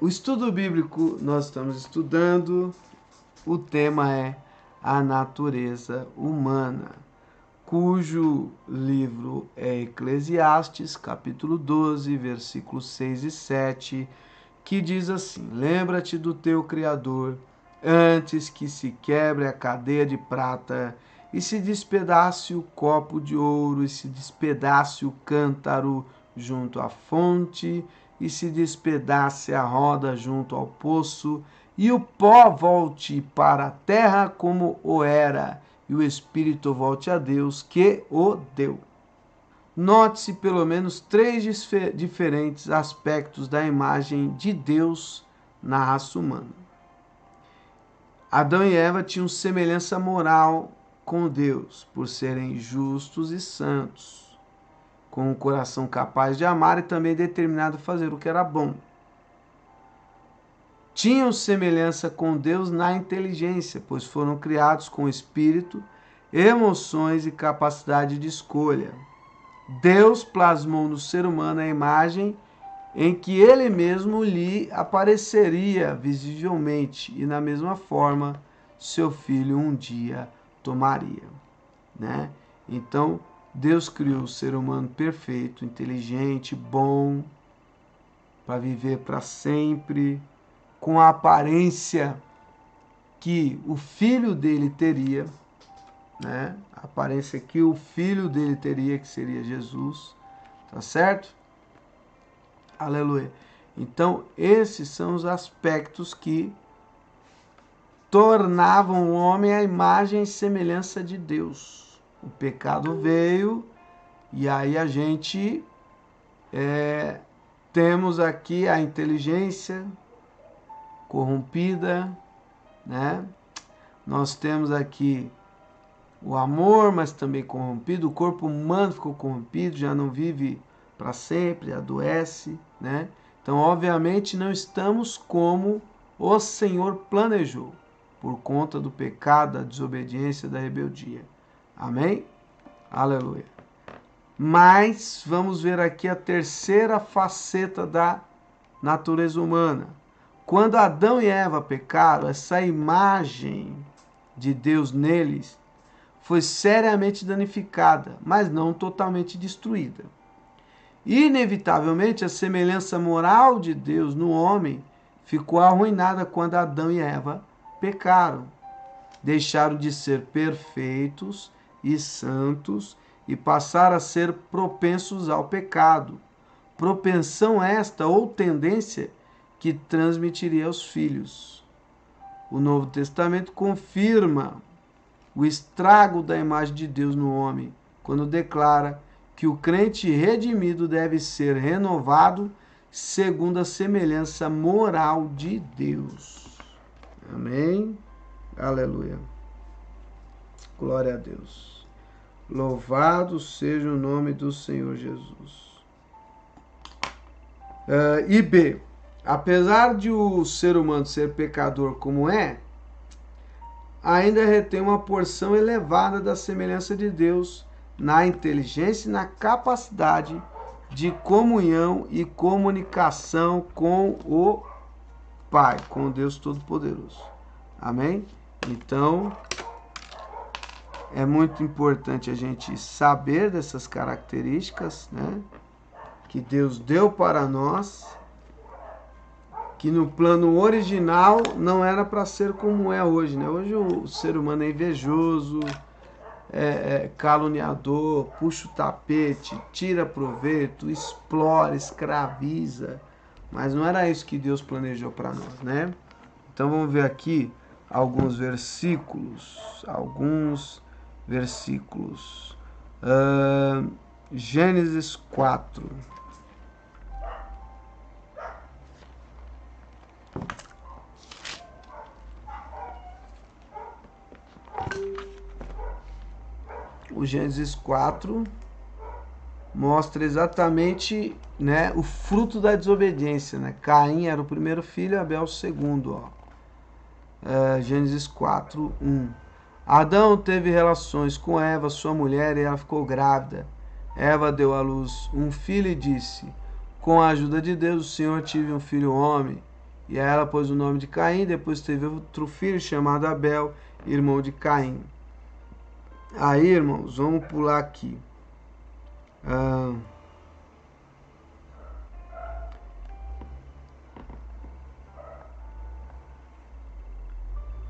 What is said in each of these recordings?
O estudo bíblico nós estamos estudando, o tema é a natureza humana, cujo livro é Eclesiastes, capítulo 12, versículos 6 e 7, que diz assim: Lembra-te do teu Criador, antes que se quebre a cadeia de prata, e se despedace o copo de ouro, e se despedace o cântaro junto à fonte, e se despedace a roda junto ao poço, e o pó volte para a terra como o era, e o espírito volte a Deus que o deu. Note-se pelo menos três diferentes aspectos da imagem de Deus na raça humana. Adão e Eva tinham semelhança moral com Deus, por serem justos e santos, com um coração capaz de amar e também determinado a fazer o que era bom. Tinham semelhança com Deus na inteligência, pois foram criados com espírito, emoções e capacidade de escolha. Deus plasmou no ser humano a imagem em que ele mesmo lhe apareceria visivelmente e na mesma forma seu filho um dia tomaria, né? Então, Deus criou o ser humano perfeito, inteligente, bom, para viver para sempre, com a aparência que o filho dele teria, né? A aparência que o filho dele teria, que seria Jesus, tá certo? Aleluia. Então, esses são os aspectos que tornavam o homem a imagem e semelhança de Deus. O pecado veio e aí a gente temos aqui a inteligência corrompida, né? Nós temos aqui o amor, mas também corrompido. O corpo humano ficou corrompido, já não vive para sempre, adoece, né? Então, obviamente, não estamos como o Senhor planejou, por conta do pecado, da desobediência, da rebeldia. Amém? Aleluia. Mas vamos ver aqui a terceira faceta da natureza humana. Quando Adão e Eva pecaram, essa imagem de Deus neles foi seriamente danificada, mas não totalmente destruída. Inevitavelmente, a semelhança moral de Deus no homem ficou arruinada quando Adão e Eva pecaram. Deixaram de ser perfeitos e santos e passaram a ser propensos ao pecado. Propensão esta ou tendência que transmitiria aos filhos. O Novo Testamento confirma o estrago da imagem de Deus no homem, quando declara que o crente redimido deve ser renovado segundo a semelhança moral de Deus. Amém? Aleluia. Glória a Deus. Louvado seja o nome do Senhor Jesus. E B. Apesar de o ser humano ser pecador como é, ainda retém uma porção elevada da semelhança de Deus na inteligência e na capacidade de comunhão e comunicação com o Pai, com Deus Todo-Poderoso. Amém? Então, é muito importante a gente saber dessas características, né, que Deus deu para nós, que no plano original não era para ser como é hoje, né? Hoje o ser humano é invejoso, caluniador, puxa o tapete, tira proveito, explora, escraviza. Mas não era isso que Deus planejou para nós, né? Então vamos ver aqui alguns versículos. Gênesis 4. O Gênesis 4 mostra exatamente, né, o fruto da desobediência, né? Caim era o primeiro filho, Abel o segundo, Gênesis 4, 1. Adão teve relações com Eva, sua mulher, e ela ficou grávida. Eva deu à luz um filho e disse: com a ajuda de Deus, o Senhor tive um filho homem. E aí ela pôs o nome de Caim, depois teve outro filho chamado Abel, irmão de Caim. Aí, irmãos, vamos pular aqui.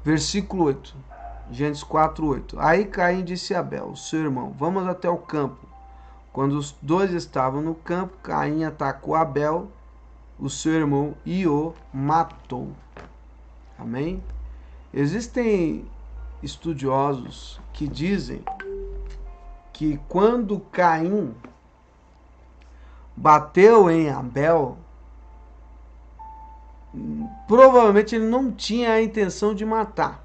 Versículo 8. Gênesis 4:8. Aí Caim disse a Abel, seu irmão, vamos até o campo. Quando os dois estavam no campo, Caim atacou Abel, o seu irmão, e o matou. Amém? Existem estudiosos que dizem que quando Caim bateu em Abel, provavelmente ele não tinha a intenção de matar,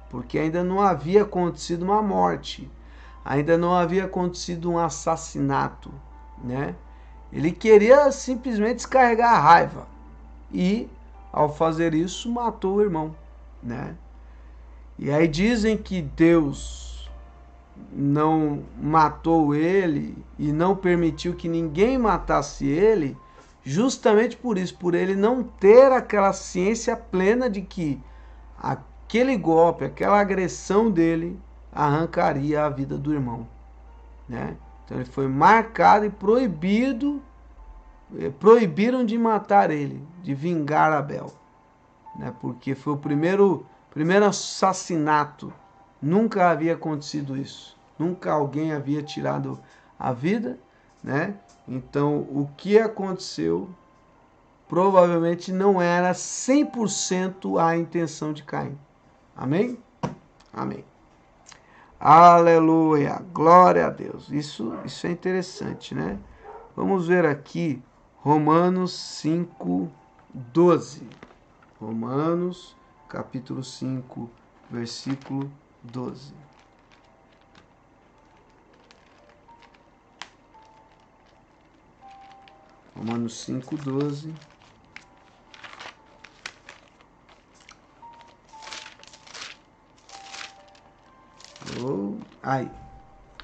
porque ainda não havia acontecido uma morte, ainda não havia acontecido um assassinato, né? Ele queria simplesmente descarregar a raiva e, ao fazer isso, matou o irmão, né? E aí dizem que Deus não matou ele e não permitiu que ninguém matasse ele, justamente por isso, por ele não ter aquela ciência plena de que aquele golpe, aquela agressão dele arrancaria a vida do irmão, né? Então ele foi marcado e proibiram de matar ele, de vingar Abel, né? Porque foi o primeiro assassinato. Nunca havia acontecido isso. Nunca alguém havia tirado a vida, né? Então, o que aconteceu provavelmente não era 100% a intenção de Caim. Amém? Amém. Aleluia. Glória a Deus. Isso é interessante, né? Vamos ver aqui Romanos 5:12. Romanos, capítulo 5, versículo 12. Romanos 5:12.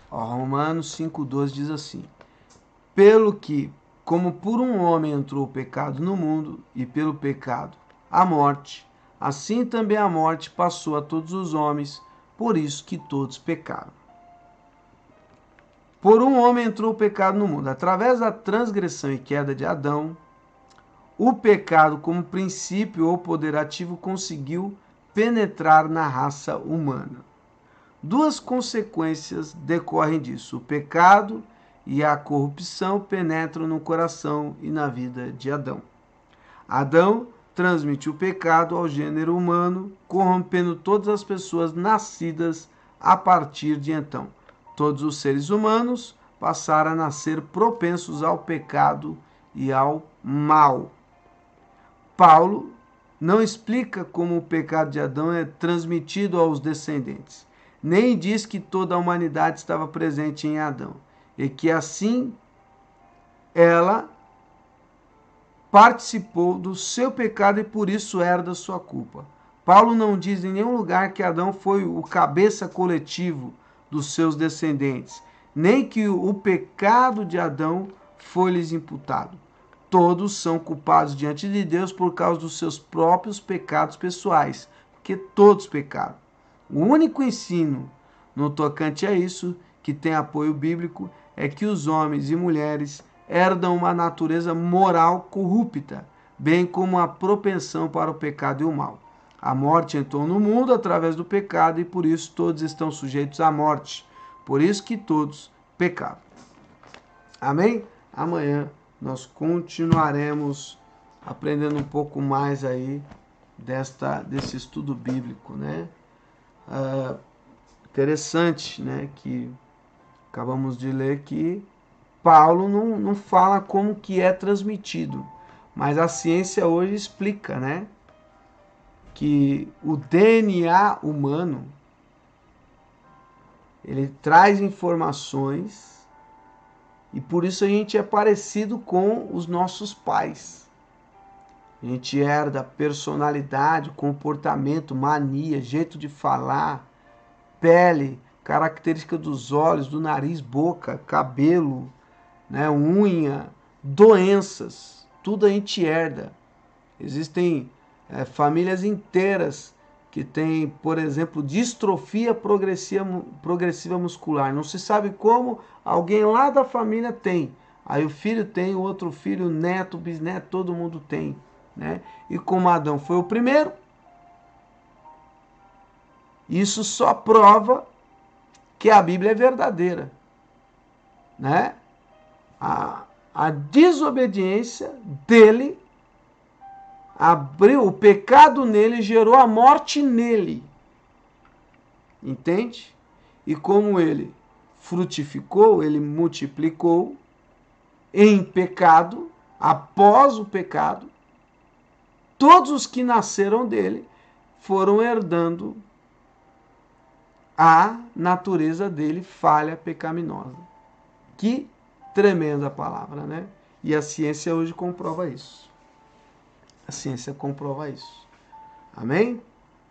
Romanos 5:12 diz assim: pelo que, como por um homem entrou o pecado no mundo, e pelo pecado a morte, assim também a morte passou a todos os homens, por isso que todos pecaram. Por um homem entrou o pecado no mundo. Através da transgressão e queda de Adão, o pecado, como princípio ou poder ativo, conseguiu penetrar na raça humana. Duas consequências decorrem disso. O pecado e a corrupção penetram no coração e na vida de Adão. Adão transmitiu o pecado ao gênero humano, corrompendo todas as pessoas nascidas a partir de então. Todos os seres humanos passaram a nascer propensos ao pecado e ao mal. Paulo não explica como o pecado de Adão é transmitido aos descendentes, nem diz que toda a humanidade estava presente em Adão, e que assim ela participou do seu pecado e por isso herda sua culpa. Paulo não diz em nenhum lugar que Adão foi o cabeça coletivo dos seus descendentes, nem que o pecado de Adão foi-lhes imputado. Todos são culpados diante de Deus por causa dos seus próprios pecados pessoais, porque todos pecaram. O único ensino no tocante a isso, que tem apoio bíblico, é que os homens e mulheres herdam uma natureza moral corrupta, bem como a propensão para o pecado e o mal. A morte entrou no mundo através do pecado e por isso todos estão sujeitos à morte. Por isso que todos pecaram. Amém? Amanhã nós continuaremos aprendendo um pouco mais aí desse estudo bíblico, né? Interessante, né? Que acabamos de ler que Paulo não fala como que é transmitido, mas a ciência hoje explica, né? Que o DNA humano, ele traz informações e por isso a gente é parecido com os nossos pais. A gente herda personalidade, comportamento, mania, jeito de falar, pele, característica dos olhos, do nariz, boca, cabelo, né, unha, doenças, tudo a gente herda. Existem famílias inteiras que têm, por exemplo, distrofia progressiva muscular. Não se sabe como, alguém lá da família tem. Aí o filho tem, o outro filho, o neto, o bisneto, todo mundo tem. Né? E como Adão foi o primeiro, isso só prova que a Bíblia é verdadeira. Né? A desobediência dele abriu, o pecado nele gerou a morte nele. Entende? E como ele frutificou, ele multiplicou em pecado, após o pecado, todos os que nasceram dele foram herdando a natureza dele falha, pecaminosa. Que tremenda palavra, né? E a ciência hoje comprova isso. A ciência comprova isso. Amém?